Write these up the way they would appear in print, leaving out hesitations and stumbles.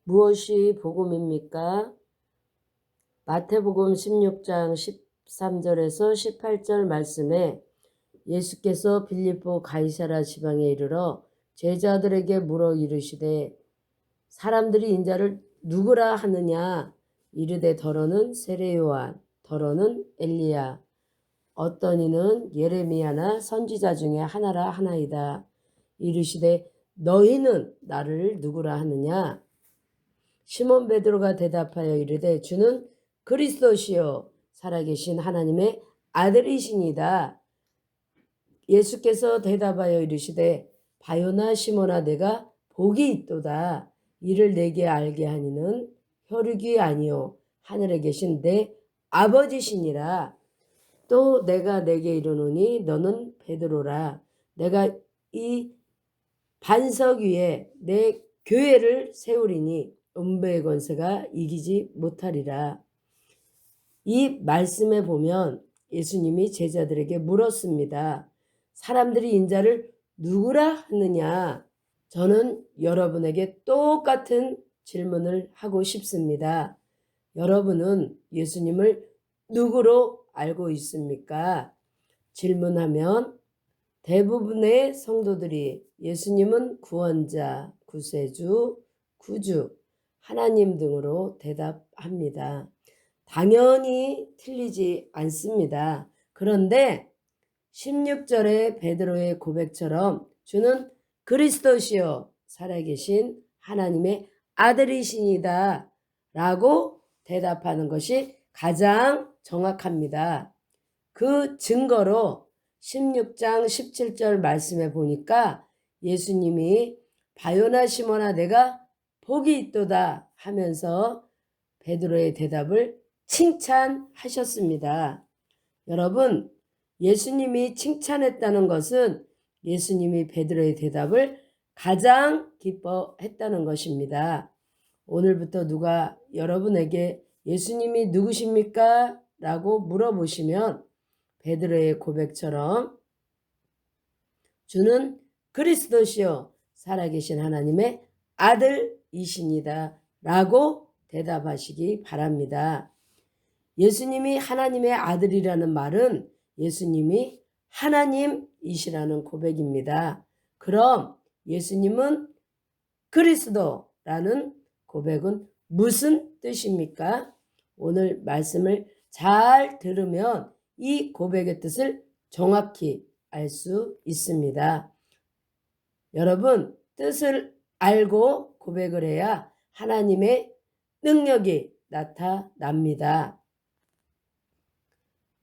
무엇이 복음입니까? 마태복음 16장 13절에서 18절 말씀에 예수께서 빌립보 가이사랴 지방에 이르러 제자들에게 물어 이르시되 사람들이 인자를 누구라 하느냐? 이르되 더러는 세례 요한, 더러는 엘리야, 어떤 이는 예레미야나 선지자 중에 하나라 하나이다. 이르시되 너희는 나를 누구라 하느냐? 시몬 베드로가 대답하여 이르되 주는 그리스도시요 살아계신 하나님의 아들이시니다. 예수께서 대답하여 이르시되 바요나 시몬아 내가 복이 있도다. 이를 내게 알게 하니는 혈육이 아니요 하늘에 계신 내 아버지시니라. 또 내가 내게 이르노니 너는 베드로라. 내가 이 반석 위에 내 교회를 세우리니 음부의 권세가 이기지 못하리라. 이 말씀에 보면 예수님이 제자들에게 물었습니다. 사람들이 인자를 누구라 하느냐? 저는 여러분에게 똑같은 질문을 하고 싶습니다. 여러분은 예수님을 누구로 알고 있습니까? 질문하면 대부분의 성도들이 예수님은 구원자, 구세주, 구주, 하나님 등으로 대답합니다. 당연히 틀리지 않습니다. 그런데 16절의 베드로의 고백처럼 주는 그리스도시요 살아계신 하나님의 아들이시니다 라고 대답하는 것이 가장 정확합니다. 그 증거로 16장 17절 말씀에 보니까 예수님이 바요나 시몬아 내가 복이 있도다 하면서 베드로의 대답을 칭찬하셨습니다. 여러분, 예수님이 칭찬했다는 것은 예수님이 베드로의 대답을 가장 기뻐했다는 것입니다. 오늘부터 누가 여러분에게 예수님이 누구십니까? 라고 물어보시면 베드로의 고백처럼 주는 그리스도시요 살아계신 하나님의 아들이시니다 라고 대답하시기 바랍니다. 예수님이 하나님의 아들이라는 말은 예수님이 하나님이시라는 고백입니다. 그럼 예수님은 그리스도라는 고백은 무슨 뜻입니까? 오늘 말씀을 잘 들으면 이 고백의 뜻을 정확히 알 수 있습니다. 여러분, 뜻을 알고 고백을 해야 하나님의 능력이 나타납니다.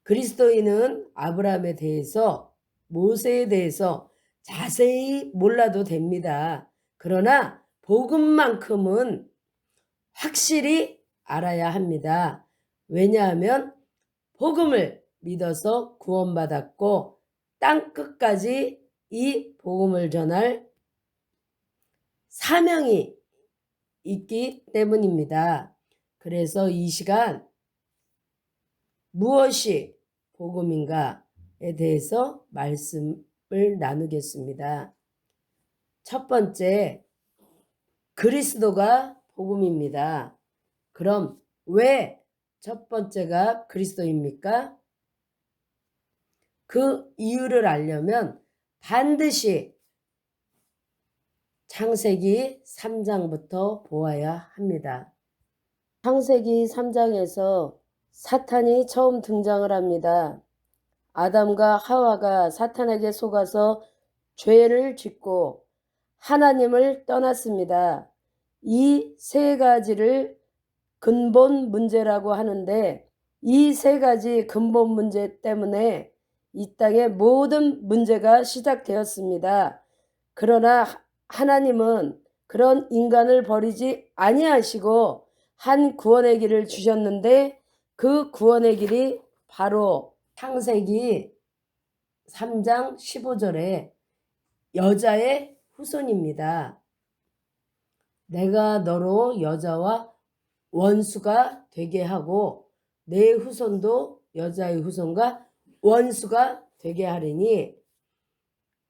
그리스도인은 아브라함에 대해서, 모세에 대해서 자세히 몰라도 됩니다. 그러나 복음만큼은 확실히 알아야 합니다. 왜냐하면 복음을 믿어서 구원받았고 땅 끝까지 이 복음을 전할 사명이 있기 때문입니다. 그래서 이 시간 무엇이 복음인가에 대해서 말씀을 나누겠습니다. 첫 번째, 그리스도가 복음입니다. 그럼 왜 첫 번째가 그리스도입니까? 그 이유를 알려면 반드시 창세기 3장부터 보아야 합니다. 창세기 3장에서 사탄이 처음 등장을 합니다. 아담과 하와가 사탄에게 속아서 죄를 짓고 하나님을 떠났습니다. 이 세 가지를 근본 문제라고 하는데 이 세 가지 근본 문제 때문에 이 땅의 모든 문제가 시작되었습니다. 그러나 하나님은 그런 인간을 버리지 아니하시고 한 구원의 길을 주셨는데 그 구원의 길이 바로 창세기 3장 15절에 여자의 후손입니다. 내가 너로 여자와 원수가 되게 하고 내 후손도 여자의 후손과 원수가 되게 하리니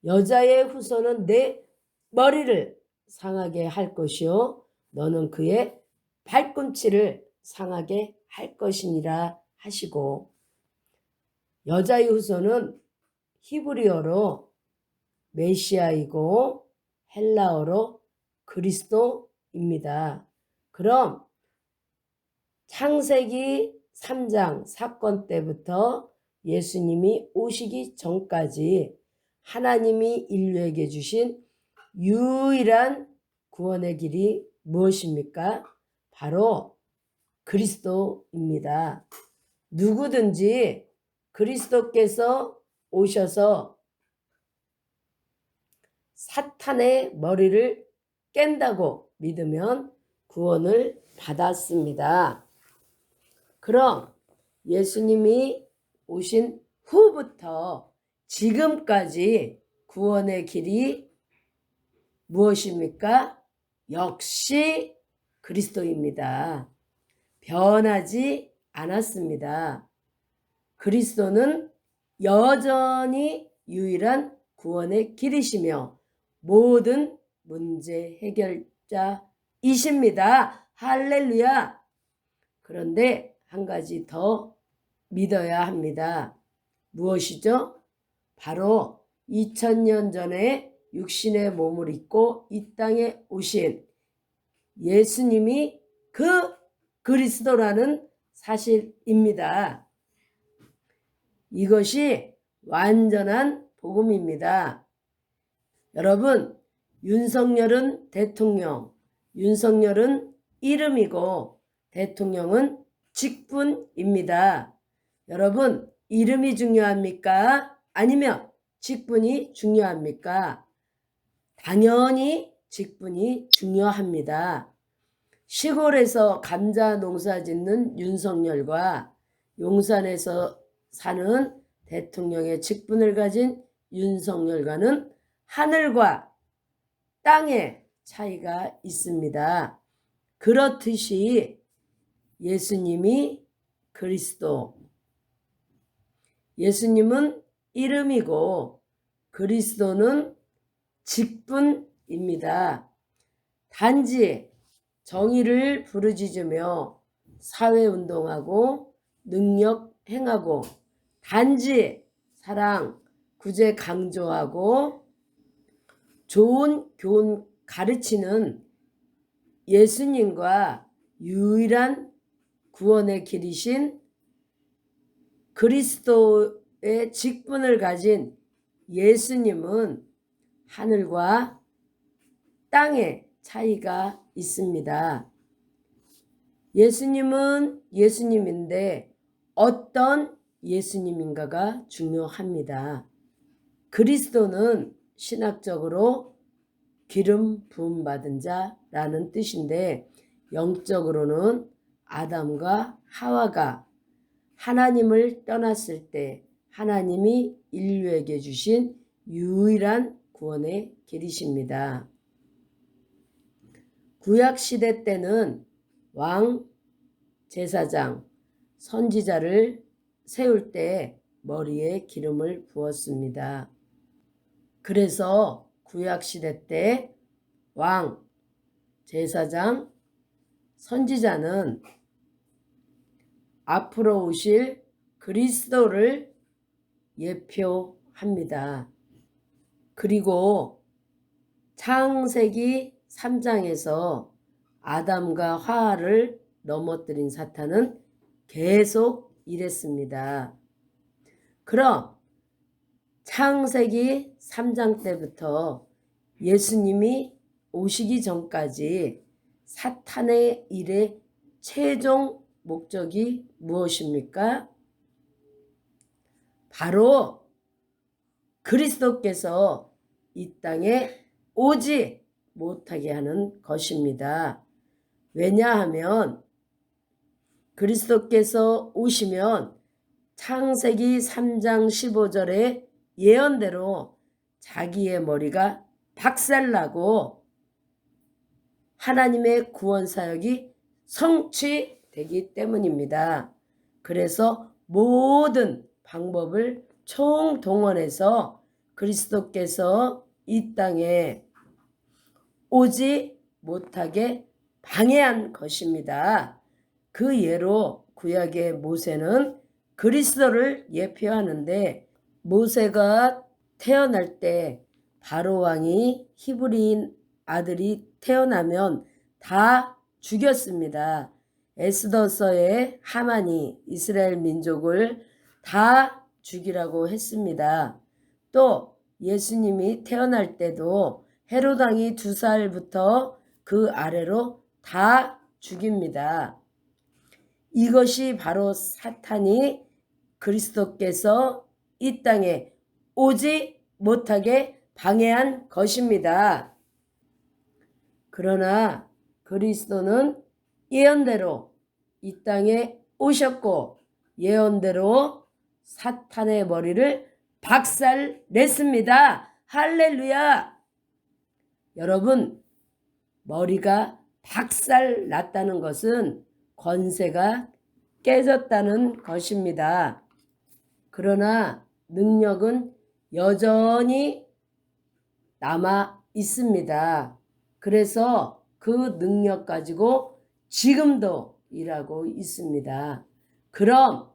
여자의 후손은 내 머리를 상하게 할 것이요 너는 그의 발꿈치를 상하게 할 것이니라 하시고, 여자의 후손은 히브리어로 메시아이고 헬라어로 그리스도입니다. 그럼 창세기 3장 사건 때부터 예수님이 오시기 전까지 하나님이 인류에게 주신 유일한 구원의 길이 무엇입니까? 바로 그리스도입니다. 누구든지 그리스도께서 오셔서 사탄의 머리를 깬다고 믿으면 구원을 받았습니다. 그럼 예수님이 오신 후부터 지금까지 구원의 길이 무엇입니까? 역시 그리스도입니다. 변하지 않았습니다. 그리스도는 여전히 유일한 구원의 길이시며 모든 문제 해결자이십니다. 할렐루야! 그런데 한 가지 더 믿어야 합니다. 무엇이죠? 바로 2000년 전에 육신의 몸을 입고 이 땅에 오신 예수님이 그 그리스도라는 사실입니다. 이것이 완전한 복음입니다. 여러분, 윤석열은 대통령, 윤석열은 이름이고 대통령은 직분입니다. 여러분, 이름이 중요합니까? 아니면 직분이 중요합니까? 당연히 직분이 중요합니다. 시골에서 감자 농사 짓는 윤석열과 용산에서 사는 대통령의 직분을 가진 윤석열과는 하늘과 땅의 차이가 있습니다. 그렇듯이 예수님이 그리스도, 예수님은 이름이고 그리스도는 직분입니다. 단지 정의를 부르짖으며 사회운동하고 능력 행하고 단지 사랑, 구제 강조하고 좋은 교훈 가르치는 예수님과 유일한 구원의 길이신 그리스도의 직분을 가진 예수님은 하늘과 땅의 차이가 있습니다. 예수님은 예수님인데 어떤 예수님인가가 중요합니다. 그리스도는 신학적으로 기름 부음 받은 자라는 뜻인데 영적으로는 아담과 하와가 하나님을 떠났을 때 하나님이 인류에게 주신 유일한 구원의 길이십니다. 구약시대 때는 왕, 제사장, 선지자를 세울 때 머리에 기름을 부었습니다. 그래서 구약시대 때 왕, 제사장, 선지자는 앞으로 오실 그리스도를 예표합니다. 그리고 창세기 3장에서 아담과 하와를 넘어뜨린 사탄은 계속 이랬습니다. 그럼 창세기 3장 때부터 예수님이 오시기 전까지 사탄의 일의 최종 목적이 무엇입니까? 바로 그리스도께서 이 땅에 오지 못하게 하는 것입니다. 왜냐하면 그리스도께서 오시면 창세기 3장 15절의 예언대로 자기의 머리가 박살나고 하나님의 구원 사역이 성취되기 때문입니다. 그래서 모든 방법을 총동원해서 그리스도께서 이 땅에 오지 못하게 방해한 것입니다. 그 예로 구약의 모세는 그리스도를 예표하는데, 모세가 태어날 때 바로 왕이 히브리인 아들이 태어나면 다 죽였습니다. 에스더서에 하만이 이스라엘 민족을 다 죽이라고 했습니다. 또 예수님이 태어날 때도 헤롯 왕이 2살부터 그 아래로 다 죽입니다. 이것이 바로 사탄이 그리스도께서 이 땅에 오지 못하게 방해한 것입니다. 그러나 그리스도는 예언대로 이 땅에 오셨고 예언대로 사탄의 머리를 박살냈습니다. 할렐루야! 여러분, 머리가 박살났다는 것은 권세가 깨졌다는 것입니다. 그러나 능력은 여전히 남아 있습니다. 그래서 그 능력 가지고 지금도 일하고 있습니다. 그럼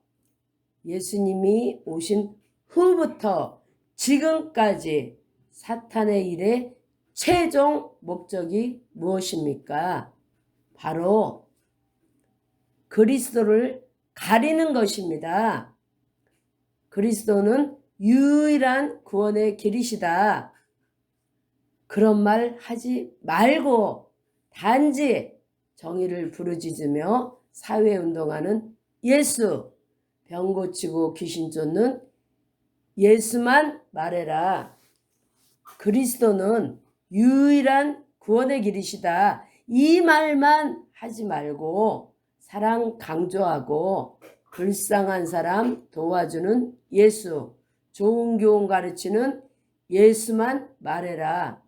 예수님이 오신 후부터 지금까지 사탄의 일의 최종 목적이 무엇입니까? 바로 그리스도를 가리는 것입니다. 그리스도는 유일한 구원의 길이시다. 그런 말 하지 말고 단지 정의를 부르짖으며 사회운동하는 예수, 병 고치고 귀신 쫓는 예수만 말해라. 그리스도는 유일한 구원의 길이시다. 이 말만 하지 말고 사랑 강조하고 불쌍한 사람 도와주는 예수, 좋은 교훈 가르치는 예수만 말해라.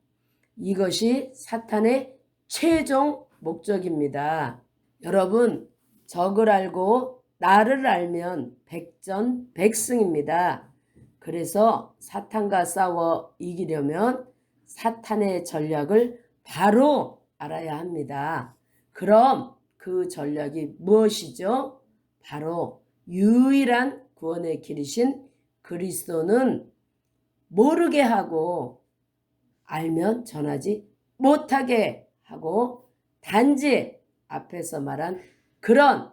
이것이 사탄의 최종 목적입니다. 여러분, 적을 알고 나를 알면 백전백승입니다. 그래서 사탄과 싸워 이기려면 사탄의 전략을 바로 알아야 합니다. 그럼 그 전략이 무엇이죠? 바로 유일한 구원의 길이신 그리스도는 모르게 하고 알면 전하지 못하게 하고 단지 앞에서 말한 그런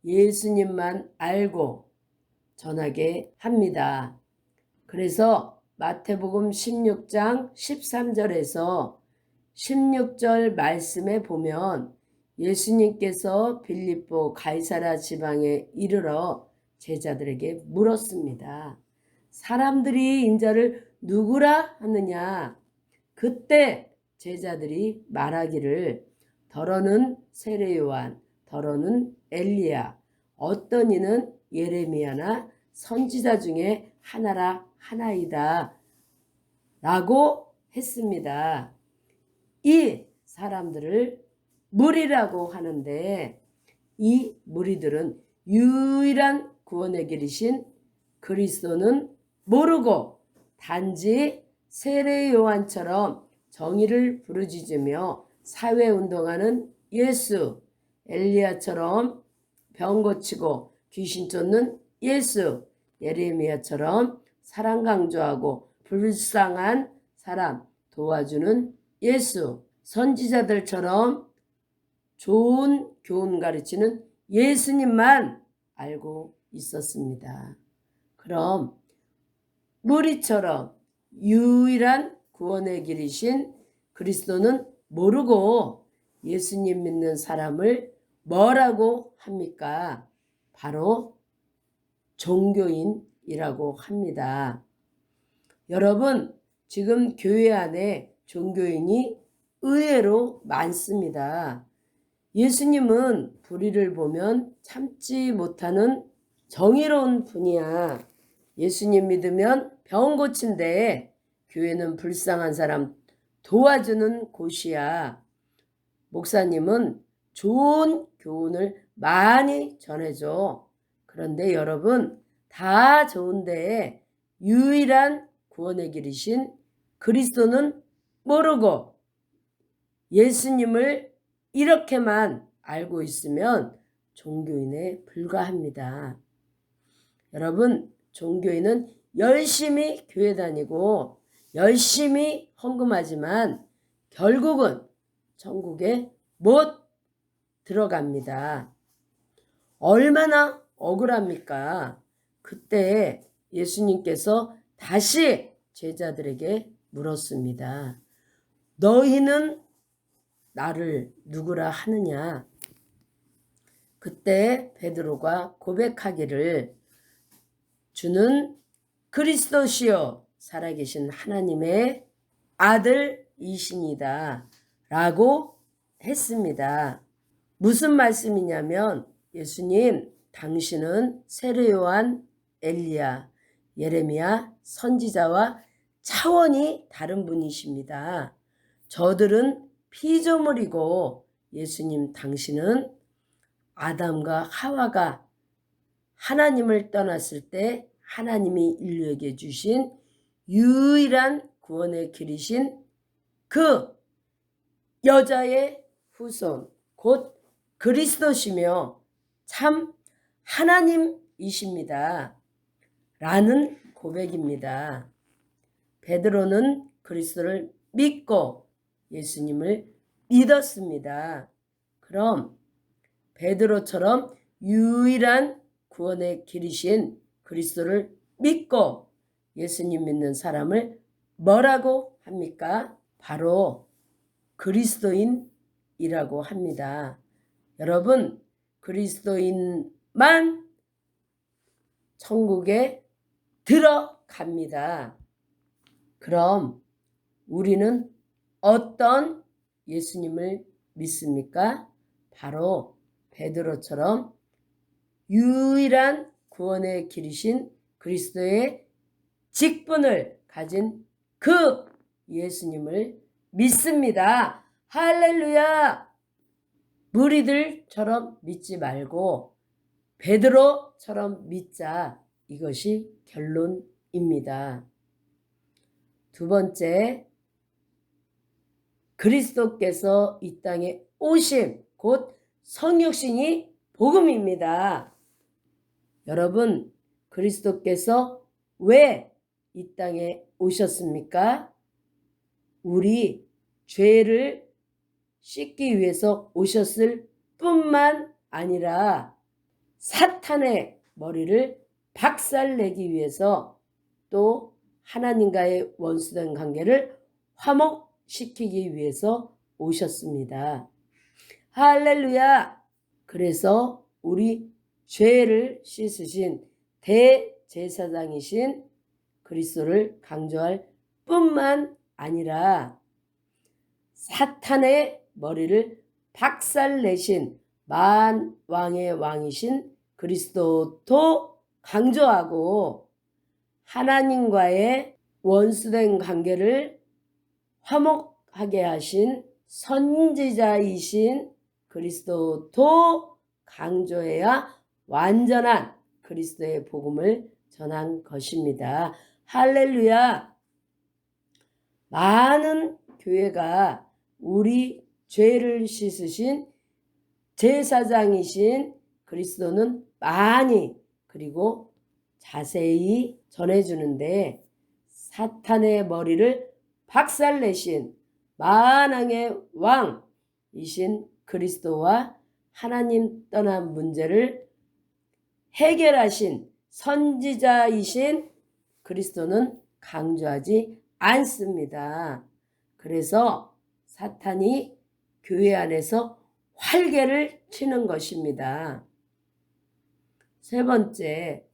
예수님만 알고 전하게 합니다. 그래서 마태복음 16장 13절에서 16절 말씀에 보면 예수님께서 빌립보 가이사랴 지방에 이르러 제자들에게 물었습니다. 사람들이 인자를 누구라 하느냐? 그때 제자들이 말하기를 더러는 세례 요한, 더러는 엘리야, 어떤 이는 예레미야나 선지자 중에 하나이다 라고 했습니다. 이 사람들을 무리라고 하는데 이 무리들은 유일한 구원의 길이신 그리스도는 모르고 단지 세례 요한처럼 정의를 부르짖으며 사회운동하는 예수, 엘리야처럼 병 고치고 귀신 쫓는 예수, 예레미야처럼 사랑 강조하고 불쌍한 사람 도와주는 예수, 선지자들처럼 좋은 교훈 가르치는 예수님만 알고 있었습니다. 그럼 무리처럼 유일한 구원의 길이신 그리스도는 모르고 예수님 믿는 사람을 뭐라고 합니까? 바로 종교인이라고 합니다. 여러분, 지금 교회 안에 종교인이 의외로 많습니다. 예수님은 불의를 보면 참지 못하는 정의로운 분이야. 예수님 믿으면 병 고친대. 교회는 불쌍한 사람 도와주는 곳이야. 목사님은 좋은 교훈을 많이 전해줘. 그런데 여러분, 다 좋은데 유일한 구원의 길이신 그리스도는 모르고 예수님을 이렇게만 알고 있으면 종교인에 불과합니다. 여러분, 종교인은 열심히 교회 다니고 열심히 헌금하지만 결국은 천국에 못 들어갑니다. 얼마나 억울합니까? 그때 예수님께서 다시 제자들에게 물었습니다. 너희는 나를 누구라 하느냐? 그때 베드로가 고백하기를 주는 그리스도시요 살아계신 하나님의 아들이시니다 라고 했습니다. 무슨 말씀이냐면 예수님 당신은 세례요한, 엘리야, 예레미야 선지자와 차원이 다른 분이십니다. 저들은 피조물이고 예수님 당신은 아담과 하와가 하나님을 떠났을 때 하나님이 인류에게 주신 유일한 구원의 길이신 그 여자의 후손 곧 그리스도시며 참 하나님이십니다. 라는 고백입니다. 베드로는 그리스도를 믿고 예수님을 믿었습니다. 그럼 베드로처럼 유일한 구원의 길이신 그리스도를 믿고 예수님 믿는 사람을 뭐라고 합니까? 바로 그리스도인이라고 합니다. 여러분, 그리스도인만 천국에 들어갑니다. 그럼 우리는 어떤 예수님을 믿습니까? 바로 베드로처럼 유일한 구원의 길이신 그리스도의 직분을 가진 그 예수님을 믿습니다. 할렐루야! 무리들처럼 믿지 말고 베드로처럼 믿자. 이것이 결론입니다. 두 번째, 그리스도께서 이 땅에 오심, 곧 성육신이 복음입니다. 여러분, 그리스도께서 왜 이 땅에 오셨습니까? 우리 죄를 씻기 위해서 오셨을 뿐만 아니라 사탄의 머리를 박살내기 위해서 또 하나님과의 원수된 관계를 화목시키기 위해서 오셨습니다. 할렐루야! 그래서 우리 죄를 씻으신 대제사장이신 그리스도를 강조할 뿐만 아니라 사탄의 머리를 박살내신 만왕의 왕이신 그리스도도 강조하고 하나님과의 원수된 관계를 화목하게 하신 선지자이신 그리스도도 강조해야 완전한 그리스도의 복음을 전한 것입니다. 할렐루야! 많은 교회가 우리 죄를 씻으신 제사장이신 그리스도는 많이 그리고 자세히 전해주는데 사탄의 머리를 박살내신 만왕의 왕이신 그리스도와 하나님 떠난 문제를 해결하신 선지자이신 그리스도는 강조하지 않습니다. 그래서 사탄이 교회 안에서 활개를 치는 것입니다. 세 번째,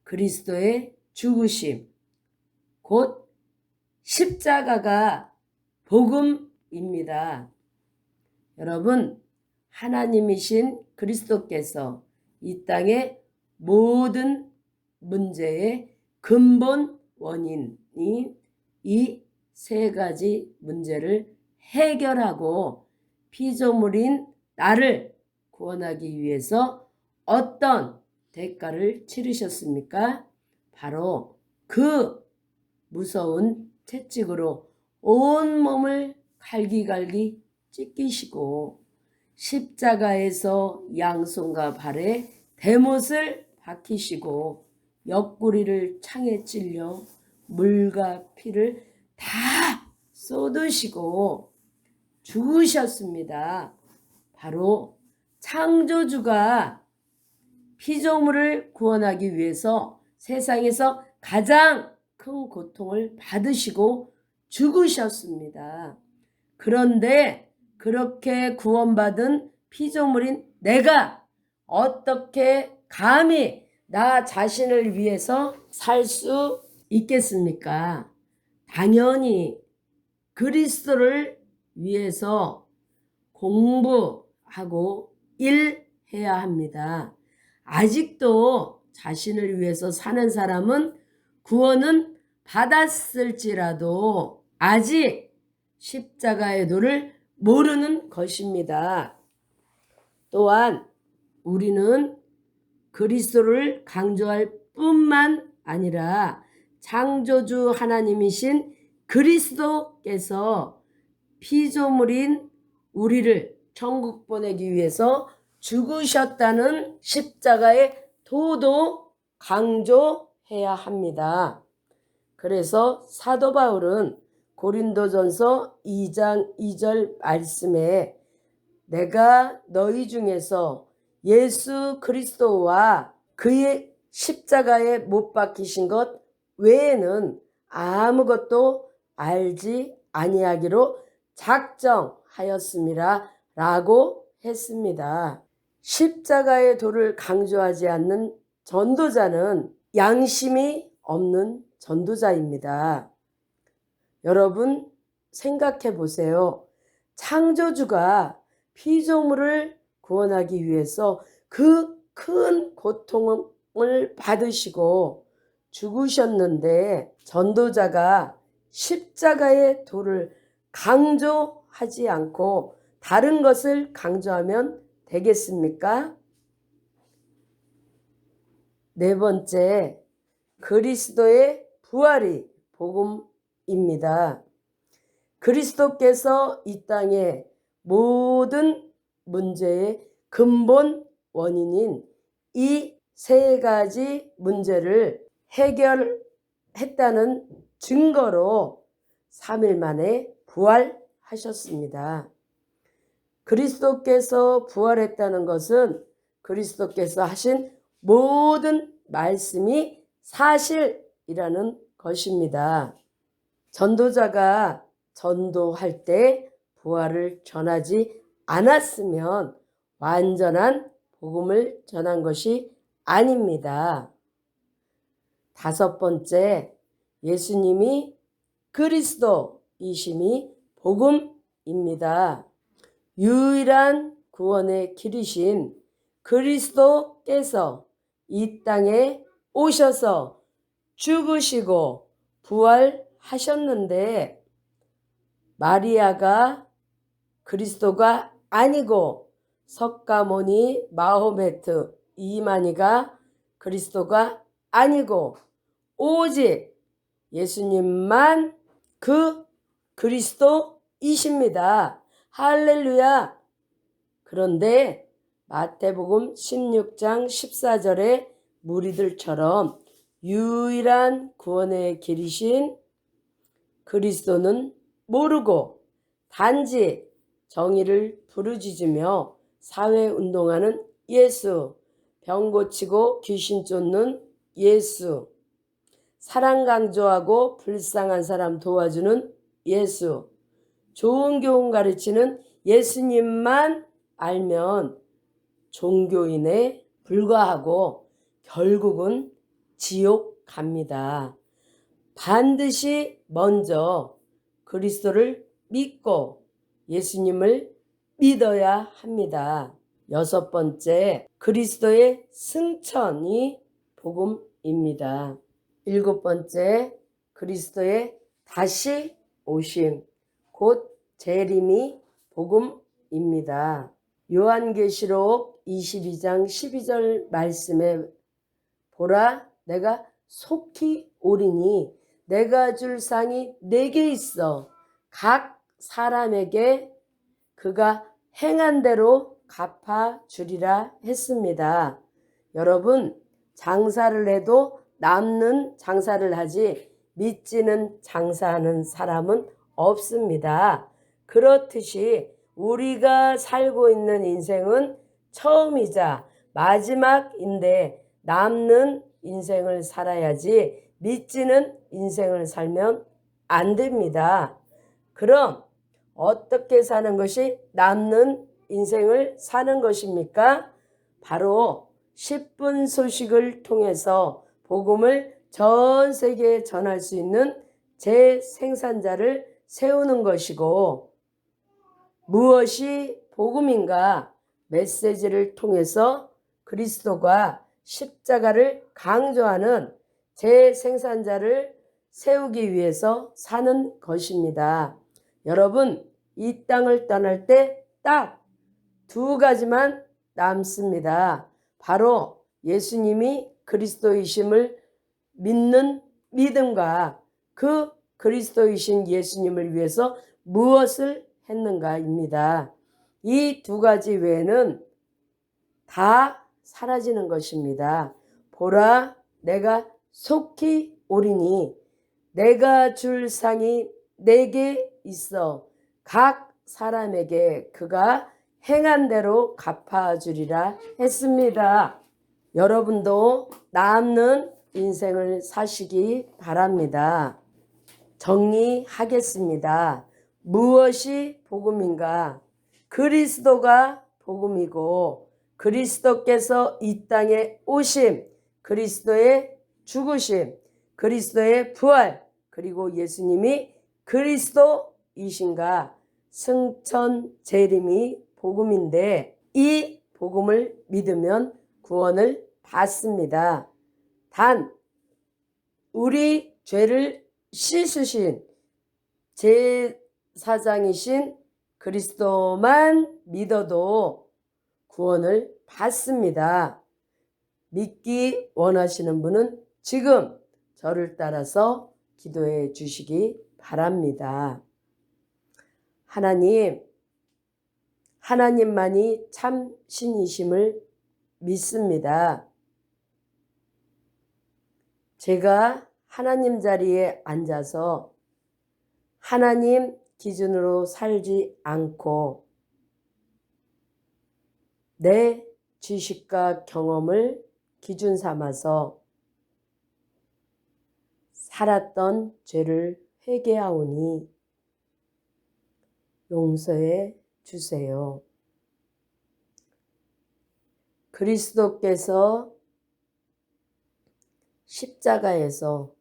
그리스도의 죽으심, 곧 십자가가 복음입니다. 여러분, 하나님이신 그리스도께서 이 땅의 모든 문제의 근본 원인이 이 세 가지 문제를 해결하고 피조물인 나를 구원하기 위해서 어떤 대가를 치르셨습니까? 바로 그 무서운 채찍으로 온 몸을 갈기갈기 찢기시고 십자가에서 양손과 발에 대못을 박히시고 옆구리를 창에 찔려 물과 피를 다 쏟으시고 죽으셨습니다. 바로 창조주가 피조물을 구원하기 위해서 세상에서 가장 큰 고통을 받으시고 죽으셨습니다. 그런데 그렇게 구원받은 피조물인 내가 어떻게 감히 나 자신을 위해서 살 수 있겠습니까? 당연히 그리스도를 위해서 공부하고 일해야 합니다. 아직도 자신을 위해서 사는 사람은 구원은 받았을지라도 아직 십자가의 도를 모르는 것입니다. 또한 우리는 그리스도를 강조할 뿐만 아니라 창조주 하나님이신 그리스도께서 피조물인 우리를 천국 보내기 위해서 죽으셨다는 십자가의 도도 강조해야 합니다. 그래서 사도 바울은 고린도전서 2장 2절 말씀에 내가 너희 중에서 예수 그리스도와 그의 십자가에 못 박히신 것 외에는 아무것도 알지 아니하기로 작정하였음이라 라고 했습니다. 십자가의 도를 강조하지 않는 전도자는 양심이 없는 전도자입니다. 여러분 생각해 보세요. 창조주가 피조물을 구원하기 위해서 그 큰 고통을 받으시고 죽으셨는데 전도자가 십자가의 도를 강조하지 않고 다른 것을 강조하면 되겠습니까? 네 번째, 그리스도의 부활이 복음입니다. 그리스도께서 이 땅의 모든 문제의 근본 원인인 이 세 가지 문제를 해결했다는 증거로 3일 만에 부활하셨습니다. 그리스도께서 부활했다는 것은 그리스도께서 하신 모든 말씀이 사실이라는 것입니다. 전도자가 전도할 때 부활을 전하지 않았으면 완전한 복음을 전한 것이 아닙니다. 5번째, 예수님이 그리스도이심이 복음입니다. 유일한 구원의 길이신 그리스도께서 이 땅에 오셔서 죽으시고 부활하셨는데 마리아가 그리스도가 아니고 석가모니, 마호메트, 이만희가 그리스도가 아니고 오직 예수님만 그 그리스도이십니다. 할렐루야. 그런데 마태복음 16장 14절에 무리들처럼 유일한 구원의 길이신 그리스도는 모르고 단지 정의를 부르짖으며 사회운동하는 예수, 병 고치고 귀신 쫓는 예수, 사랑 강조하고 불쌍한 사람 도와주는 예수, 좋은 교훈 가르치는 예수님만 알면 종교인에 불과하고 결국은 지옥 갑니다. 반드시 먼저 그리스도를 믿고 예수님을 믿어야 합니다. 6번째, 그리스도의 승천이 복음입니다. 7번째, 그리스도의 다시 오심, 곧 재림이 복음입니다. 요한계시록 22장 12절 말씀에 보라, 내가 속히 오리니 내가 줄 상이 4개 있어 각 사람에게 그가 행한 대로 갚아주리라 했습니다. 여러분, 장사를 해도 남는 장사를 하지 믿지는 장사하는 사람은 없습니다. 그렇듯이 우리가 살고 있는 인생은 처음이자 마지막인데 남는 인생을 살아야지 믿지는 인생을 살면 안 됩니다. 그럼 어떻게 사는 것이 남는 인생을 사는 것입니까? 바로 10분 소식을 통해서 복음을 전 세계에 전할 수 있는 재생산자를 세우는 것이고, 무엇이 복음인가 메시지를 통해서 그리스도가 십자가를 강조하는 재생산자를 세우기 위해서 사는 것입니다. 여러분, 이 땅을 떠날 때 딱 2가지만 남습니다. 바로 예수님이 그리스도이심을 믿는 믿음과 그 그리스도이신 예수님을 위해서 무엇을 했는가입니다. 이 2가지 외에는 다 사라지는 것입니다. 보라, 내가 속히 오리니 내가 줄 상이 내게 있어 각 사람에게 그가 행한 대로 갚아주리라 했습니다. 여러분도 남는 인생을 사시기 바랍니다. 정리하겠습니다. 무엇이 복음인가? 그리스도가 복음이고 그리스도께서 이 땅에 오심, 그리스도의 죽으심, 그리스도의 부활, 그리고 예수님이 그리스도이신가 승천 재림이 복음인데 이 복음을 믿으면 구원을 받습니다. 단 우리 죄를 씻으신 제사장이신 그리스도만 믿어도 구원을 받습니다. 믿기 원하시는 분은 지금 저를 따라서 기도해 주시기 바랍니다. 하나님만이 참 신이심을 믿습니다. 제가 하나님 자리에 앉아서 하나님 기준으로 살지 않고 내 지식과 경험을 기준 삼아서 살았던 죄를 회개하오니 용서해 주세요. 그리스도께서 십자가에서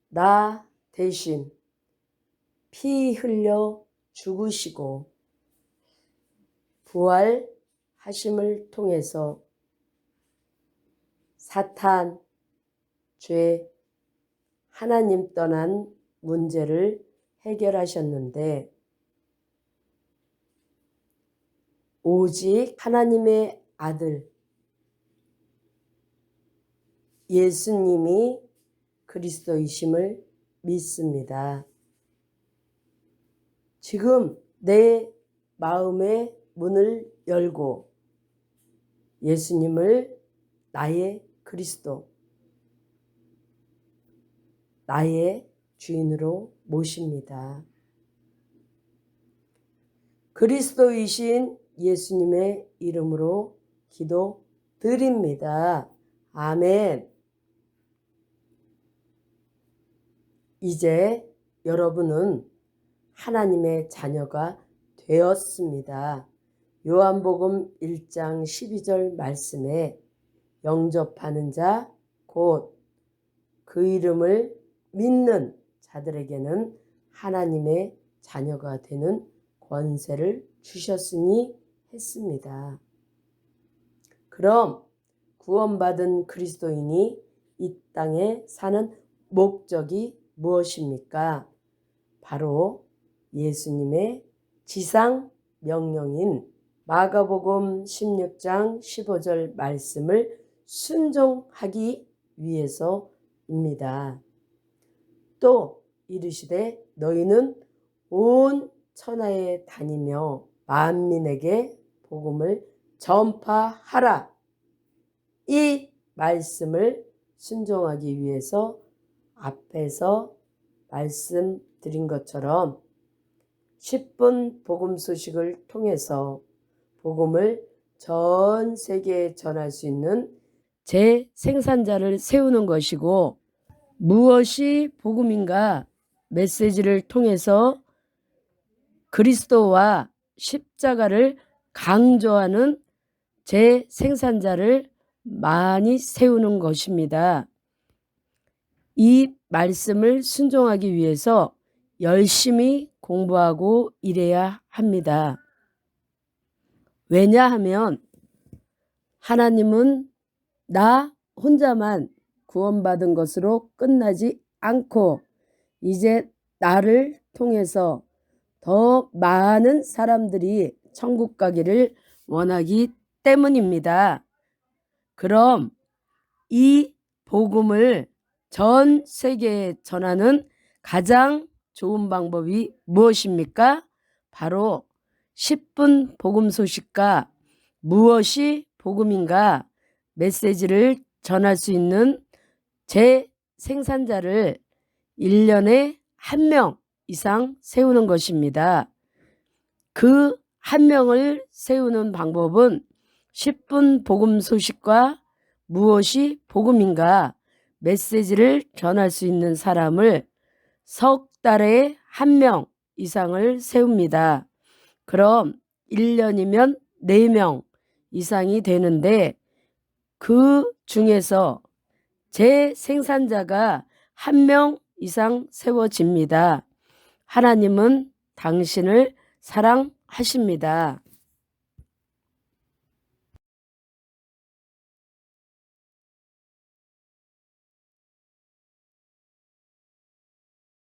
나 대신 피 흘려 죽으시고 부활하심을 통해서 사탄, 죄, 하나님 떠난 문제를 해결하셨는데 오직 하나님의 아들 예수님이 그리스도이심을 믿습니다. 지금 내 마음의 문을 열고 예수님을 나의 그리스도, 나의 주인으로 모십니다. 그리스도이신 예수님의 이름으로 기도드립니다. 아멘. 이제 여러분은 하나님의 자녀가 되었습니다. 요한복음 1장 12절 말씀에 영접하는 자, 곧 그 이름을 믿는 자들에게는 하나님의 자녀가 되는 권세를 주셨으니 했습니다. 그럼 구원받은 그리스도인이 이 땅에 사는 목적이 무엇입니까? 바로 예수님의 지상 명령인 마가복음 16장 15절 말씀을 순종하기 위해서입니다. 또 이르시되 너희는 온 천하에 다니며 만민에게 복음을 전파하라. 이 말씀을 순종하기 위해서 앞에서 말씀드린 것처럼 10분 복음 소식을 통해서 복음을 전 세계에 전할 수 있는 재생산자를 세우는 것이고, 무엇이 복음인가 메시지를 통해서 그리스도와 십자가를 강조하는 재생산자를 많이 세우는 것입니다. 이 말씀을 순종하기 위해서 열심히 공부하고 일해야 합니다. 왜냐하면 하나님은 나 혼자만 구원받은 것으로 끝나지 않고 이제 나를 통해서 더 많은 사람들이 천국 가기를 원하기 때문입니다. 그럼 이 복음을 전 세계에 전하는 가장 좋은 방법이 무엇입니까? 바로 10분 복음 소식과 무엇이 복음인가 메시지를 전할 수 있는 재생산자를 1년에 1명 이상 세우는 것입니다. 그 1명을 세우는 방법은 10분 복음 소식과 무엇이 복음인가 메시지를 전할 수 있는 사람을 석 달에 1명 이상을 세웁니다. 그럼 1년이면 4명 이상이 되는데 그 중에서 재생산자가 1명 이상 세워집니다. 하나님은 당신을 사랑하십니다.